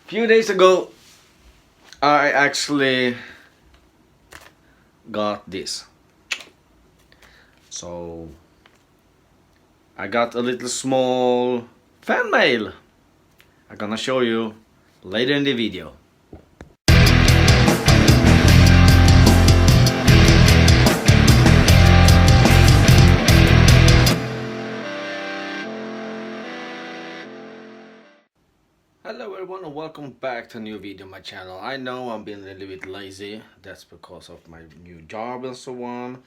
Few days ago, I actually got this. So I got a little small fan mail. I'm gonna show you later in the video. Hello everyone and welcome back to a new video on my channel. I know I'm being a little bit lazy, that's because of my new job and so on.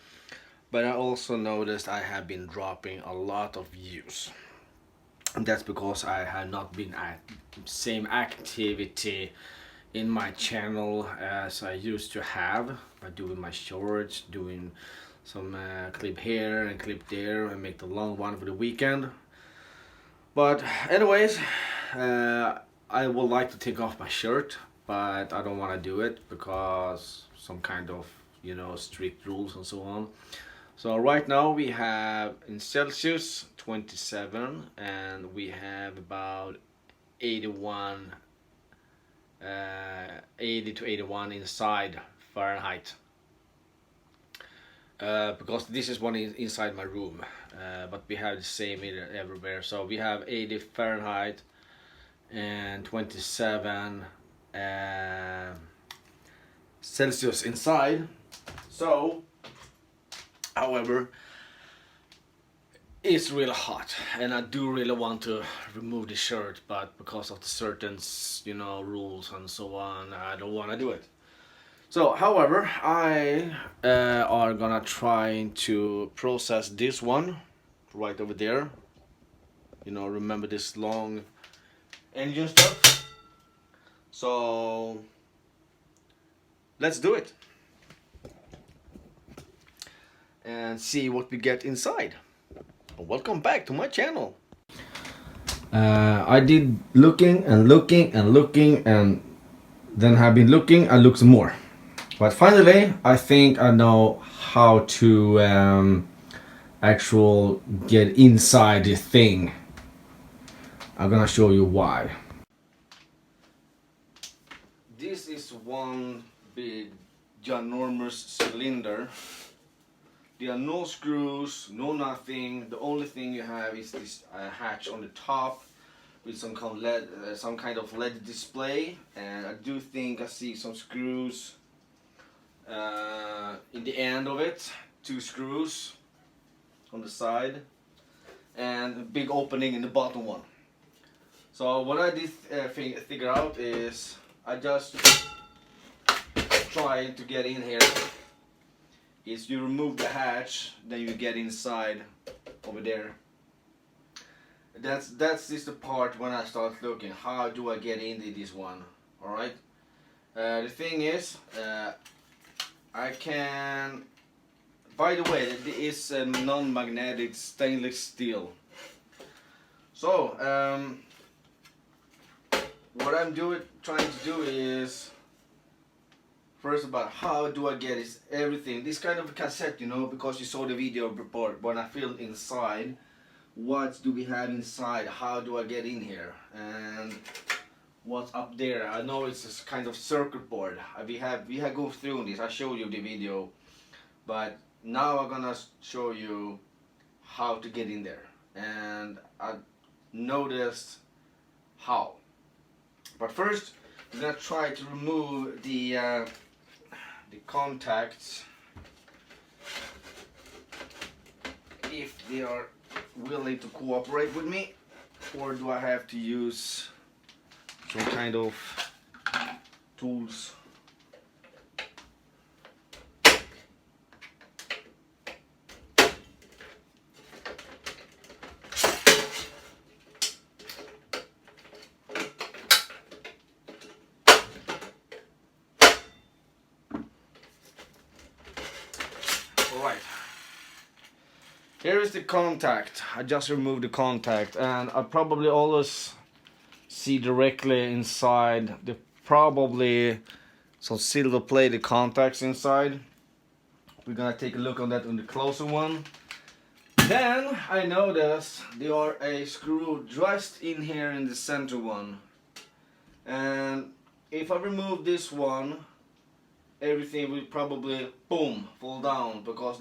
But I also noticed I have been dropping a lot of views. And that's because I have not been at same activity in my channel as I used to have. By doing my shorts, doing some clip here and clip there and make the long one for the weekend. But anyways, I would like to take off my shirt, but I don't want to do it because some kind of, strict rules and so on. So right now we have in Celsius 27 and we have about 80 to 81 inside Fahrenheit. Because this is one inside my room, but we have the same everywhere. So we have 80 Fahrenheit and 27 Celsius inside. So, however, it's really hot, and I do really want to remove the shirt, but because of the certain, rules and so on, I don't want to do it. So, however, I are gonna try to process this one right over there. Remember this long engine stuff. So let's do it and see what we get inside. Welcome back to my channel. I did looking and then have been looking and looked some more. But finally, I think I know how to actual get inside the thing. I'm gonna show you why. This is one big ginormous cylinder. There are no screws, no nothing. The only thing you have is this hatch on the top with some kind of LED display, and I do think I see some screws in the end of it. 2 screws on the side and a big opening in the bottom one. So what I did figure out is I just try to get in here. Is you remove the hatch, then you get inside over there. That's just the part when I start looking. How do I get into this one? All right. The thing is, I can. By the way, it is a non-magnetic stainless steel. So what I'm trying to do is first about how do I get everything. This kind of a cassette, because you saw the video report when I filmed inside. What do we have inside? How do I get in here? And what's up there? I know it's this kind of circuit board. We have go through this. I showed you the video, but now I'm gonna show you how to get in there. And I noticed how. But first, we're gonna try to remove the contacts, if they are willing to cooperate with me, or do I have to use some kind of tools. Alright, here is the contact. I just removed the contact, and I probably always see directly inside the probably some silver plated contacts inside. We're gonna take a look on that on the closer one. Then I noticed there are a screw just in here in the center one. And if I remove this one, everything will probably boom fall down, because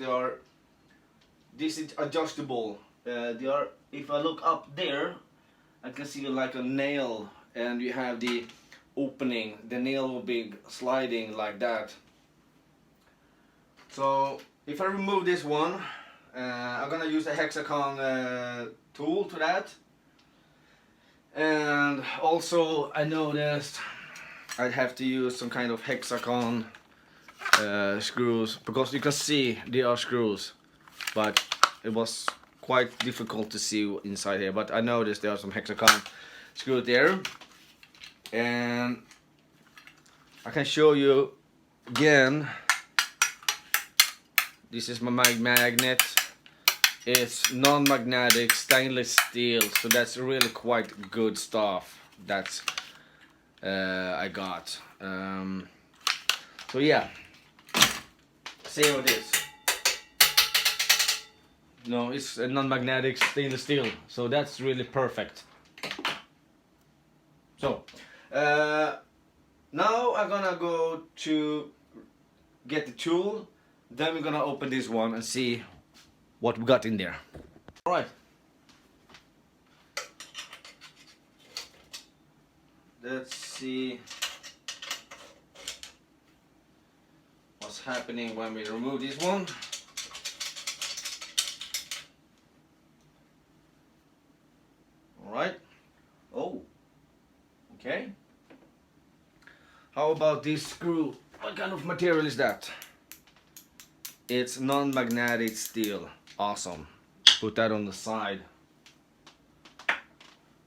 this is adjustable. They are, if I look up there, I can see like a nail, and you have the opening. The nail will be sliding like that. So if I remove this one, I'm gonna use a hexagon tool to that. And also I noticed I'd have to use some kind of hexagon screws, because you can see there are screws, but it was quite difficult to see inside here. But I noticed there are some hexagon screws there, and I can show you again. This is my magnet. It's non-magnetic stainless steel, so that's really quite good stuff that I got. So yeah, see how it is. No, it's a non-magnetic stainless steel, so that's really perfect. So now I'm gonna go to get the tool, then we're gonna open this one and see what we got in there. Alright, let's see what's happening when we remove this one. Alright. Oh, okay. How about this screw? What kind of material is that? It's non-magnetic steel. Awesome. Put that on the side.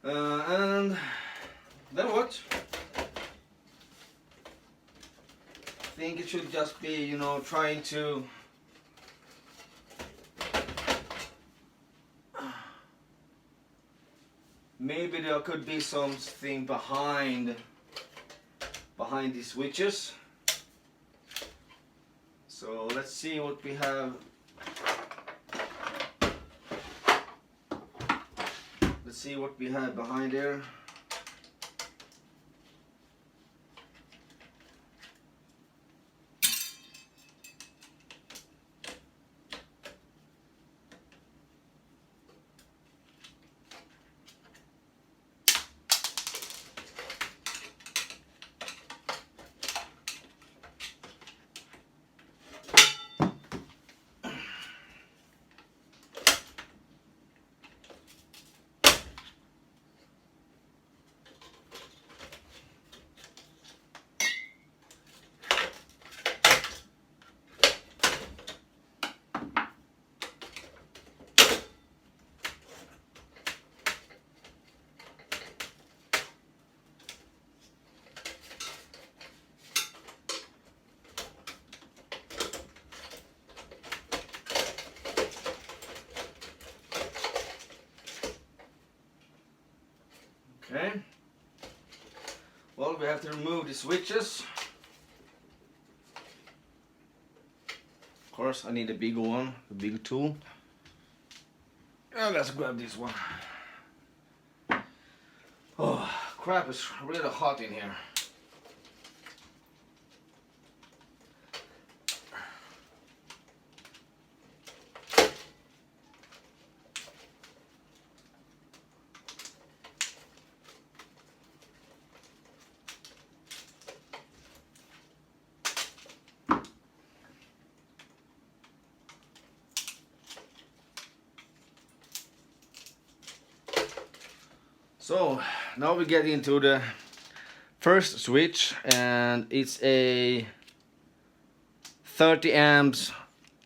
And then what? I think it should just be, you know, trying to maybe there could be something behind these switches. So let's see what we have. Let's see what we have behind there. Okay. Well, we have to remove the switches. Of course, I need a bigger one, a bigger tool. Let's grab this one. Oh, crap, it's really hot in here. So now we get into the first switch, and it's a 30 amps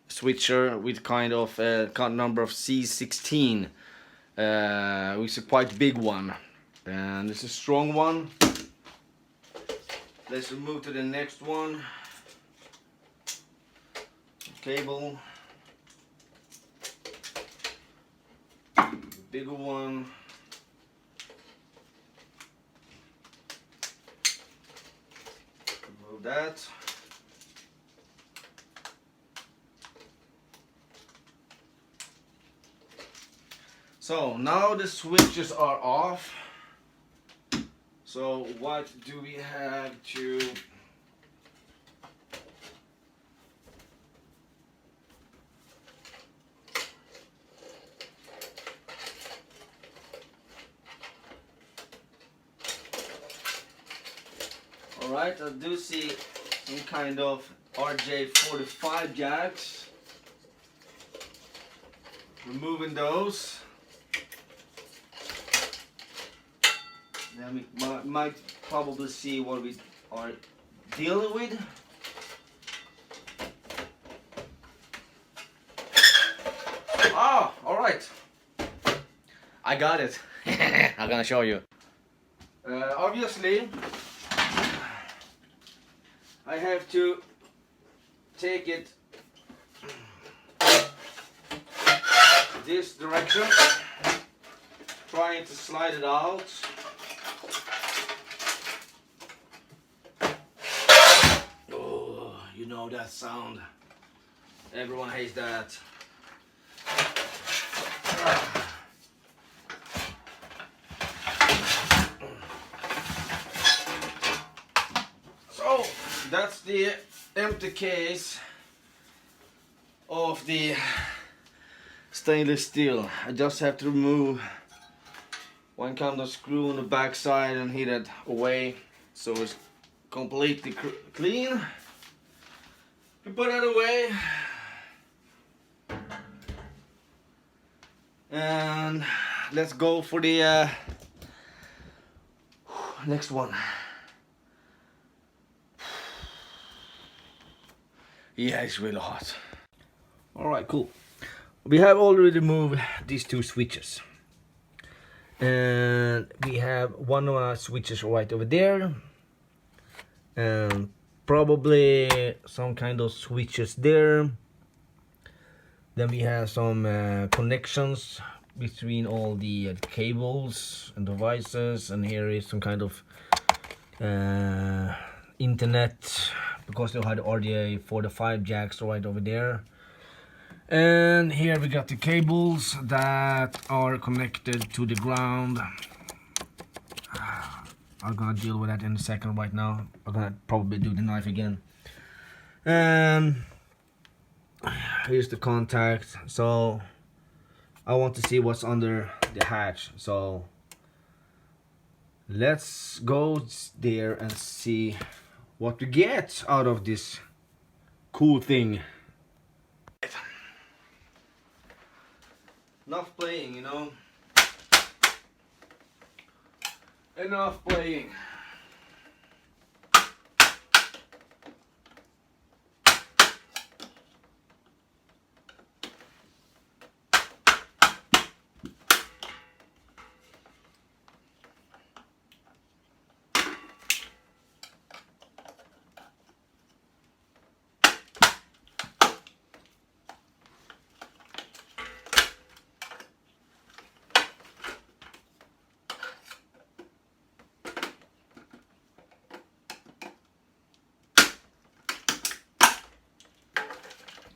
switcher with kind of a count number of C16, which is a quite big one, and it's a strong one. Let's move to the next one. Cable, bigger one. Remove that. So now the switches are off. So what do we have to Alright, I do see some kind of RJ45 jacks. Removing those. Then we might probably see what we are dealing with. Ah, alright. I got it. I'm gonna show you. Obviously, I have to take it this direction, trying to slide it out. Oh, you know that sound. Everyone hates that. So that's the empty case of the stainless steel. I just have to remove one kind of screw on the back side and hit it away so it's completely clean. We put it away and let's go for the next one. Yeah, it's really hot. Alright, cool. We have already removed these two switches. And we have one of our switches right over there. And probably some kind of switches there. Then we have some connections between all the cables and devices. And here is some kind of internet, because they had RJ45 jacks right over there. And here we got the cables that are connected to the ground. I'm gonna deal with that in a second. Right now I'm gonna probably do the knife again. And here's the contact. So I want to see what's under the hatch, so let's go there and see what we get out of this cool thing. Enough playing, you know. Enough playing.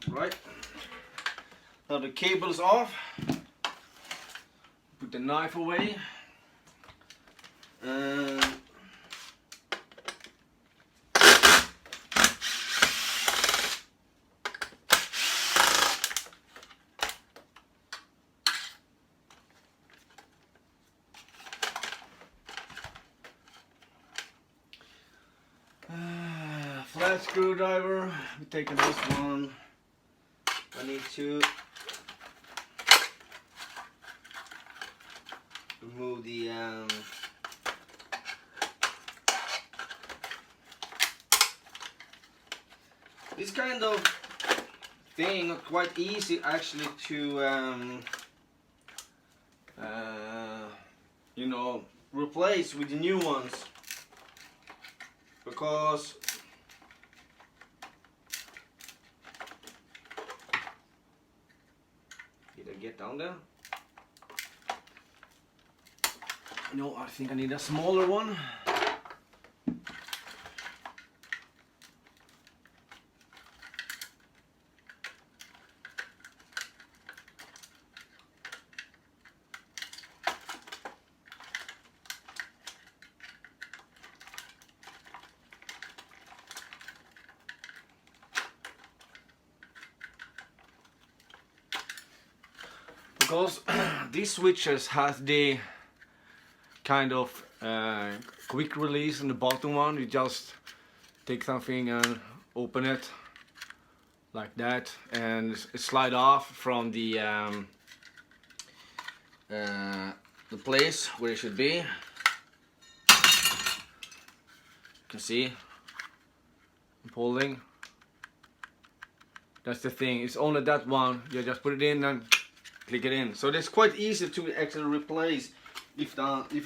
Right, now the cable is off. Put the knife away and flat screwdriver. We're taking this one. I need to remove the this kind of thing are quite easy actually to you know, replace with the new ones, because get down there. No, I think I need a smaller one. because these switches has the kind of quick release on the bottom one. You just take something and open it like that, and it slide off from the place where it should be. You can see I'm pulling. That's the thing, it's only that one. You just put it in and click it in. So it's quite easy to actually replace if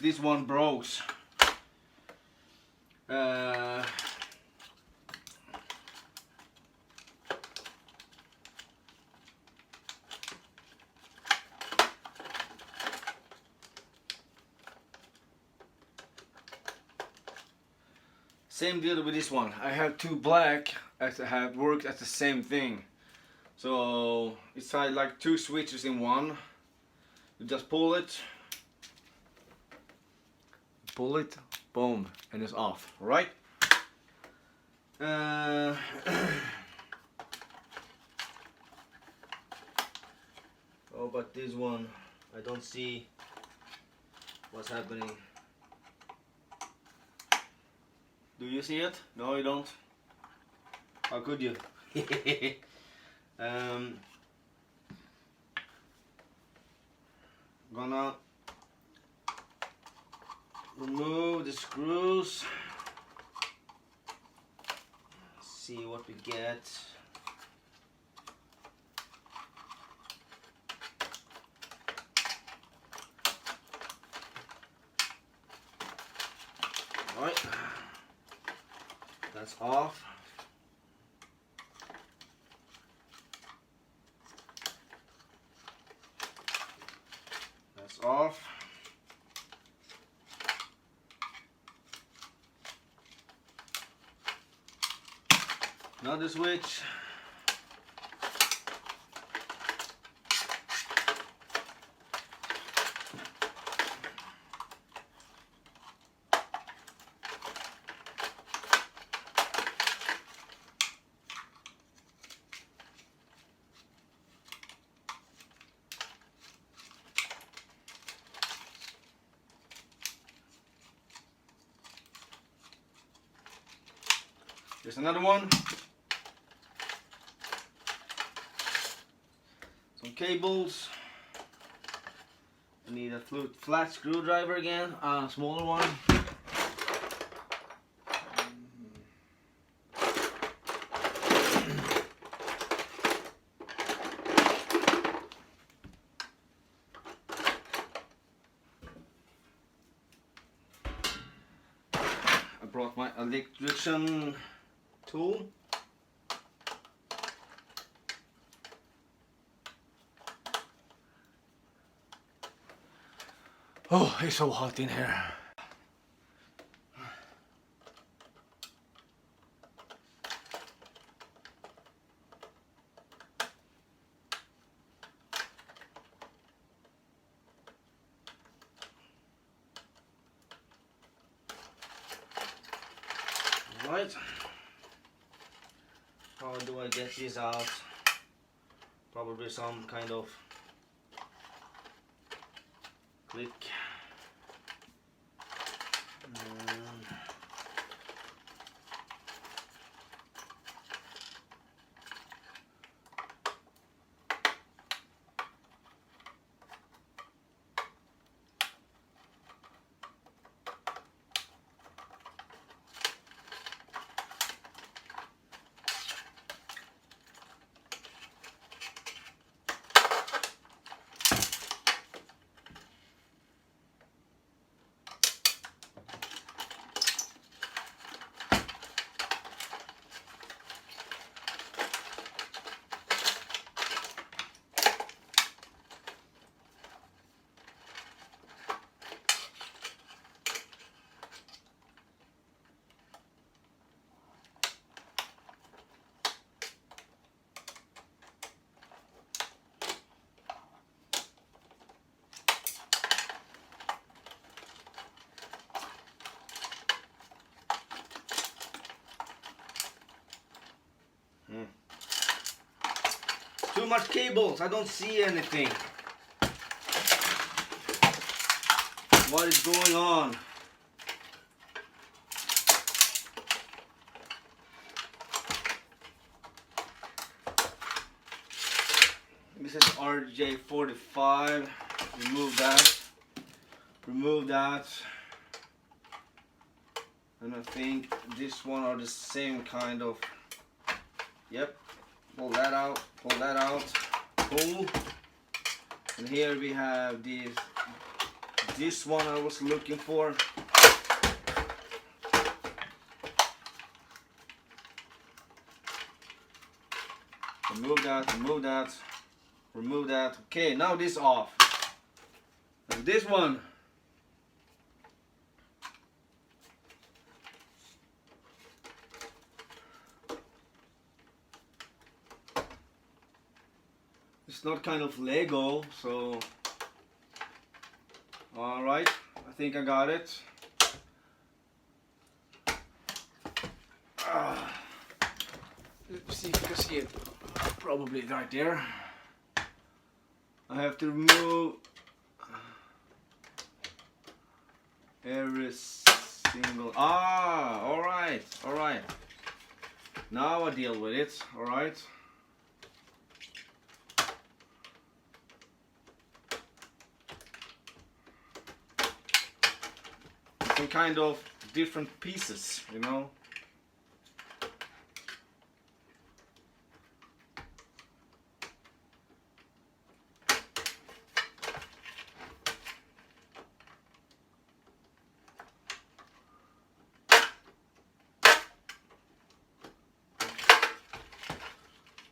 this one breaks. Same deal with this one. I have two black as I have worked at the same thing. So it's like two switches in one. You just pull it, boom, and it's off, right? Oh, but this one, I don't see what's happening. Do you see it? No, you don't. How could you? Gonna remove the screws. See what we get. All right. That's off. That's off. Another switch. There's another one. Some cables. I need a flat screwdriver again, a smaller one. I brought my electrician tool. Oh, it's so hot in here. All right. How do I get this out? Probably some kind of click. Too much cables, I don't see anything. What is going on? This is RJ45. Remove that. Remove that. And I think this one are the same kind of. Yep. Pull that out. Pull that out. Pull. And here we have this one I was looking for. Remove that. Remove that. Remove that. Okay, now this off. And this one. It's not kind of Lego, so alright, I think I got it. Let's see if you can see it. Probably right there. I have to remove every single. Alright, alright. Now I deal with it, alright. Some kind of different pieces, you know.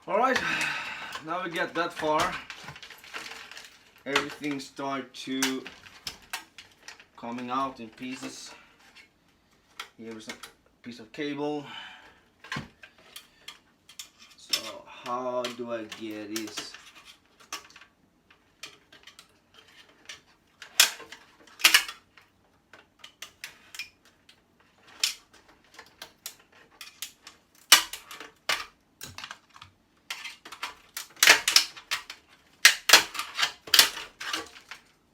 Alright, now we get that far. Everything starts to coming out in pieces. Here is a piece of cable. So how do I get this?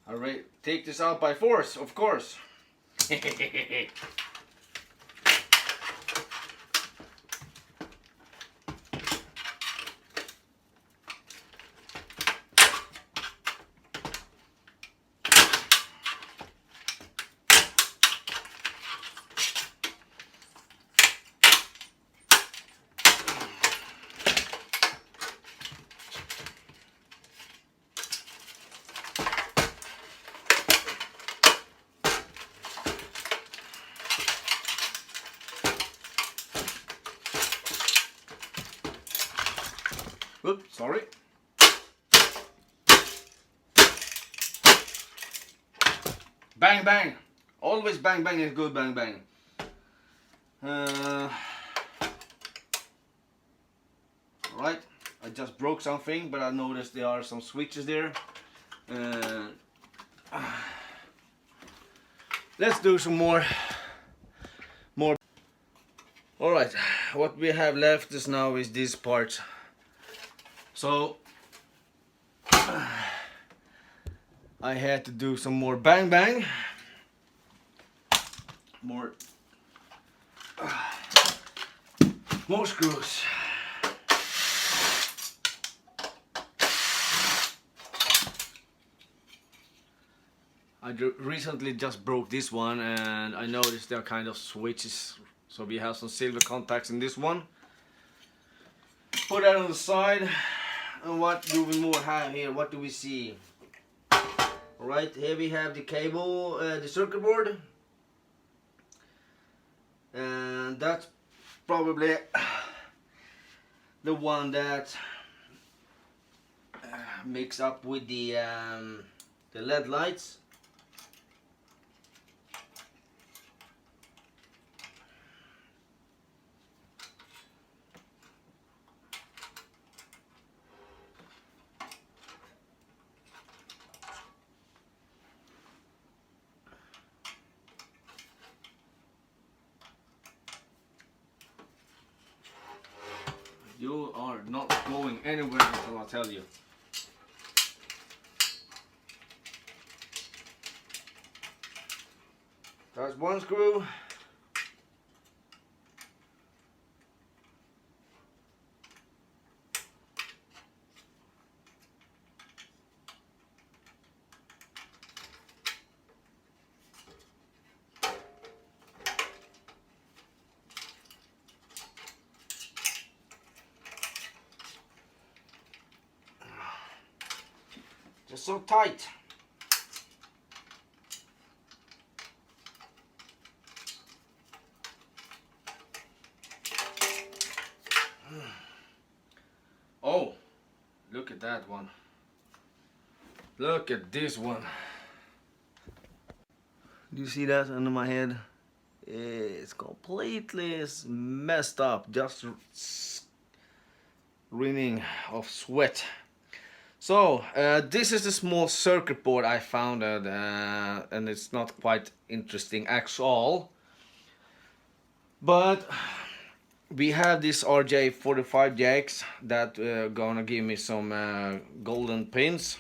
Alright, take this out by force, of course. Oops, sorry. Bang bang. Always bang bang is good bang bang. Alright, I just broke something, but I noticed there are some switches there. Let's do some more. Alright, what we have left is now is this part. So I had to do some more bang bang, more screws. I recently just broke this one, and I noticed there are kind of switches, so we have some silver contacts in this one. Put that on the side. And what do we more have here? What do we see? Alright, here we have the cable, the circuit board. And that's probably the one that mixed up with the LED lights. You are not going anywhere until I tell you. That's one screw. Just so tight. Oh, look at that one. Look at this one. Do you see that under my head? It's completely messed up, just raining of sweat. So this is the small circuit board I found, and it's not quite interesting at all. But we have this RJ45 jacks that gonna give me some golden pins,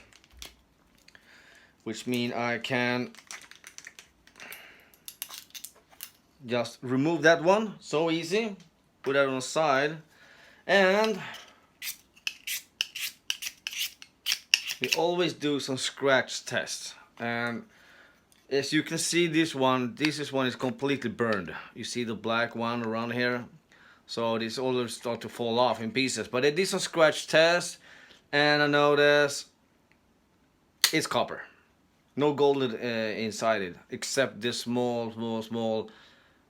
which mean I can just remove that one, so easy. Put that on the side, and we always do some scratch tests. And as you can see, this one is completely burned. You see the black one around here, so this all start to fall off in pieces. But I did some scratch tests, and I noticed it's copper, no gold inside it, except this small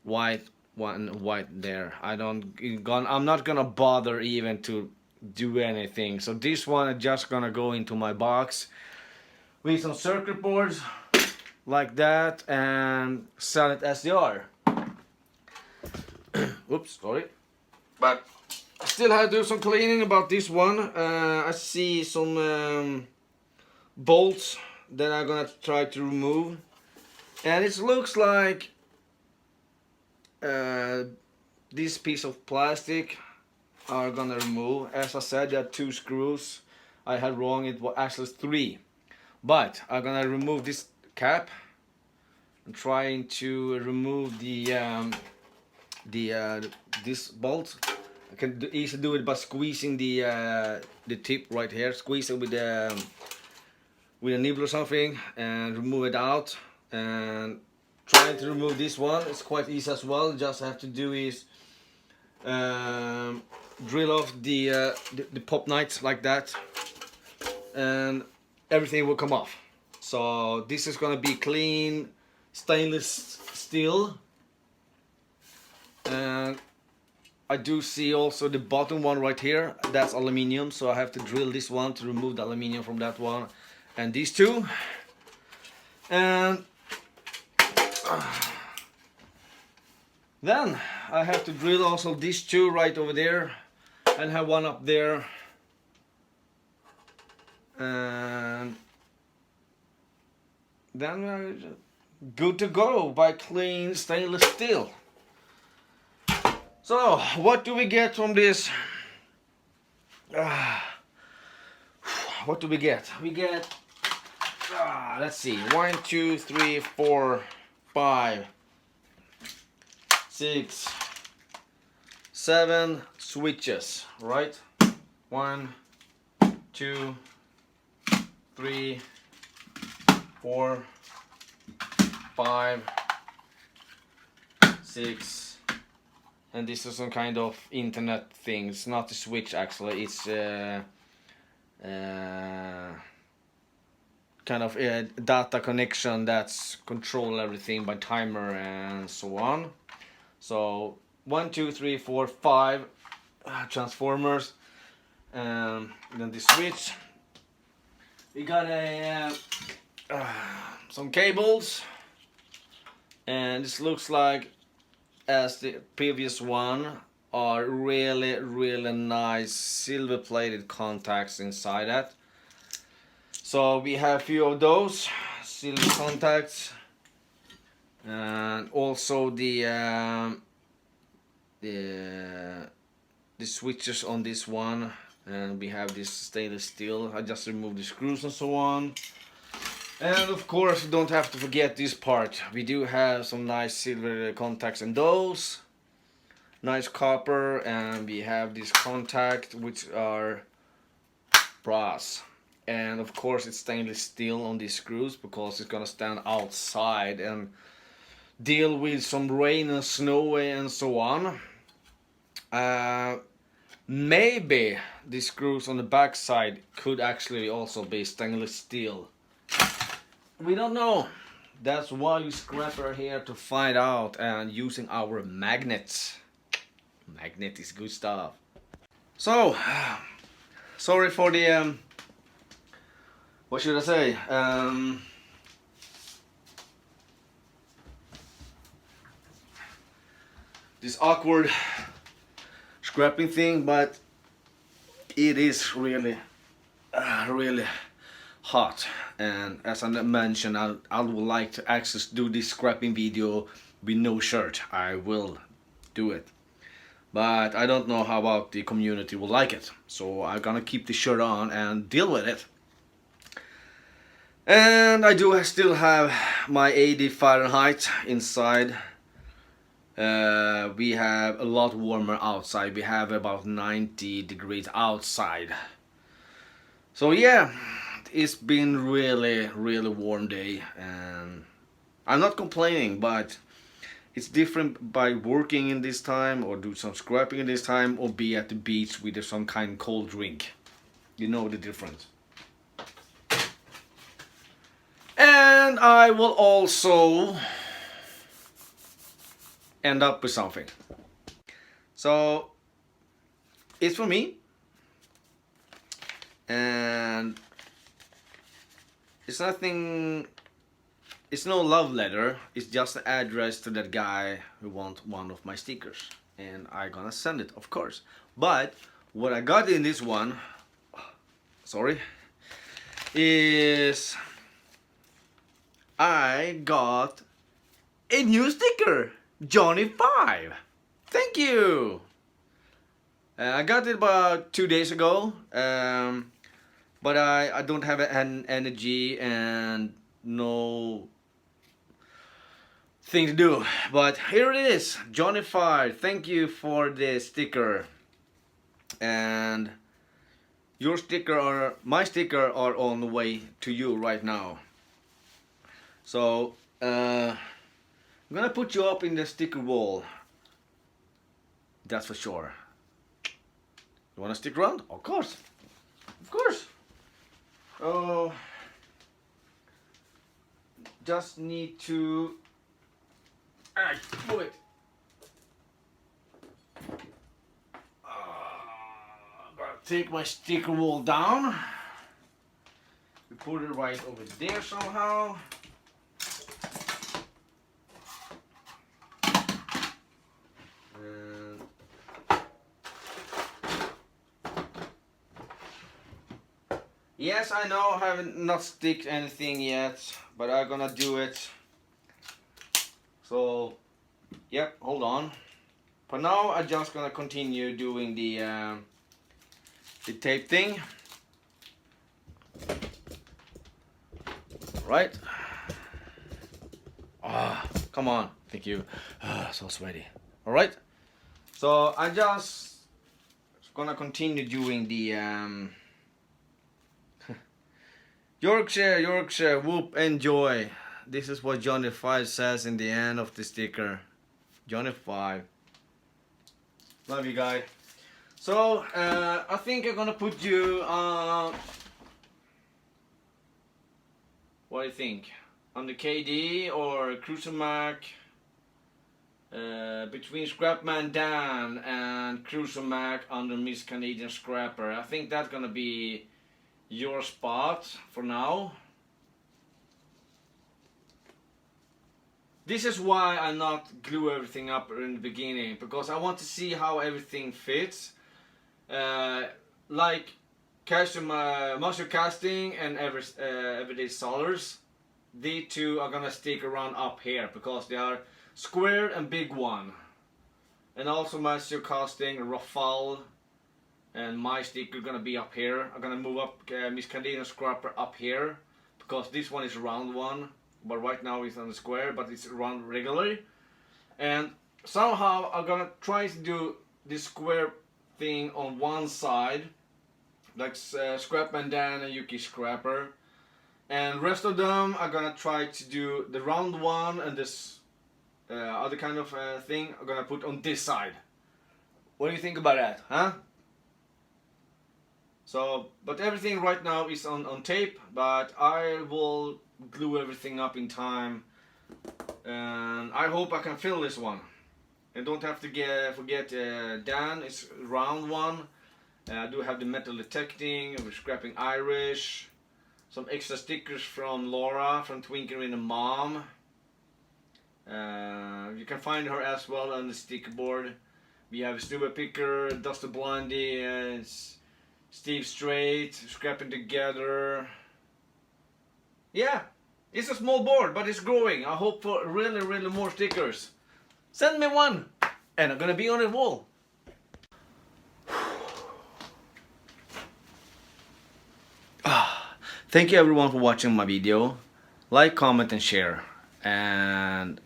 white one there. I'm not gonna bother even to do anything. So this one is just gonna go into my box with some circuit boards like that and sell it as they are. Oops, sorry. But I still have to do some cleaning about this one. I see some bolts that I'm gonna try to remove, and it looks like this piece of plastic are gonna remove. As I said, there are 2 screws. I had wrong, it was actually 3. But I'm gonna remove this cap. I'm trying to remove this bolt. I can easily do it by squeezing the tip right here. Squeeze it with a nibble or something and remove it out. And trying to remove this one, it's quite easy as well. Just have to do is drill off the pop knights like that, and everything will come off. So this is gonna be clean stainless steel, and I do see also the bottom one right here, that's aluminium, so I have to drill this one to remove the aluminium from that one, and these two, and then I have to drill also these 2 right over there and have one up there, and then we're good to go by clean stainless steel. So what do we get from this? What do we get? We get, let's see, 1, 2, 3, 4, 5, 6, 7 switches, right? 1, 2, 3, 4, 5, 6, and this is some kind of internet thing. It's not a switch actually, it's kind of a data connection that's control everything by timer and so on. So 1, 2, 3, 4, 5 transformers, and then the switch. We got some cables, and this looks like, as the previous one, are really nice silver plated contacts inside that. So we have a few of those silver contacts, and also the switches on this one, and we have this stainless steel. I just removed the screws and so on. And of course, you don't have to forget this part. We do have some nice silver contacts in those. Nice copper, and we have this contact which are brass. And of course it's stainless steel on these screws because it's gonna stand outside and deal with some rain and snow and so on. Maybe the screws on the back side could actually also be stainless steel. We don't know. That's why we scrapper here to find out, and using our magnets. Magnet is good stuff. So, sorry for the what should I say? This awkward scrapping thing, but it is really, really hot. And as I mentioned, I would like to actually do this scrapping video with no shirt. I will do it, but I don't know how about the community will like it. So I'm gonna keep the shirt on and deal with it. And I do still have my 80 Fahrenheit inside. We have a lot warmer outside. We have about 90 degrees outside. So yeah, it's been really warm day, and I'm not complaining, but it's different by working in this time or do some scrapping in this time or be at the beach with some kind of cold drink. You know the difference. And I will also end up with something. So it's for me, and it's nothing, it's no love letter, it's just an address to that guy who wants one of my stickers, and I gonna send it, of course. But what I got in this one, sorry, is I got a new sticker, Johnny 5. Thank you. I got it about 2 days ago, but I don't have an energy and no thing to do. But here it is, Johnny 5. Thank you for the sticker. And your sticker or my sticker are on the way to you right now. So I'm gonna put you up in the sticker wall. That's for sure. You wanna stick around? Of course. Of course. Oh, just need to move it. Gotta take my sticker wall down. We put it right over there somehow. Yes, I know I haven't not sticked anything yet, but I'm gonna do it. So, yep, hold on. For now, I'm just gonna continue doing the tape thing. Right? Ah, come on. Thank you. So sweaty. All right. So I just gonna continue doing the Yorkshire, whoop, enjoy. This is what Johnny 5 says in the end of the sticker. Johnny 5. Love you guys. So I think I'm gonna put you what do you think? On the KD or Cruiser Mac? Between Scrapman Dan and Cruiser Mac under Miss Canadian Scrapper. I think that's gonna be your spot for now. This is why I not glue everything up in the beginning, because I want to see how everything fits. Like muscle casting and everyday solars, the two are gonna stick around up here because they are square and big one. And also muscle casting, Rafal, and my sticker gonna be up here. I'm gonna move up Miss Canadian Scrapper up here because this one is a round one, but right now it's on the square, but it's round regularly. And somehow I'm gonna try to do this square thing on one side, like Scrapman Dan and Yuki Scrapper, and rest of them I'm gonna try to do the round one, and this other kind of thing I'm gonna put on this side. What do you think about that, huh? So, but everything right now is on tape, but I will glue everything up in time, and I hope I can fill this one. And don't have to forget Dan, it's round one. I do have the metal detecting, we're scrapping Irish, some extra stickers from Laura from Twinkle and the Mom. You can find her as well on the sticker board. We have Stuber Picker, Duster Blondie, and Steve Strait, scrapping together. Yeah, it's a small board, but it's growing. I hope for really more stickers. Send me one, and I'm gonna be on the wall. Thank you everyone for watching my video. Like, comment and share, and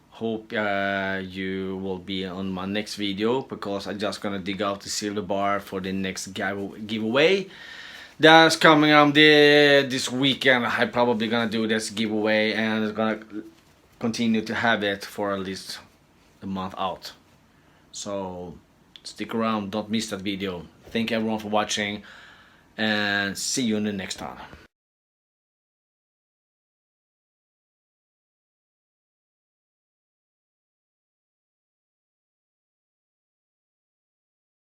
hope you will be on my next video, because I'm just gonna dig out the silver bar for the next giveaway that's coming on this weekend. I'm probably gonna do this giveaway, and it's gonna continue to have it for at least a month out. So stick around, don't miss that video. Thank you everyone for watching, and see you in the next time.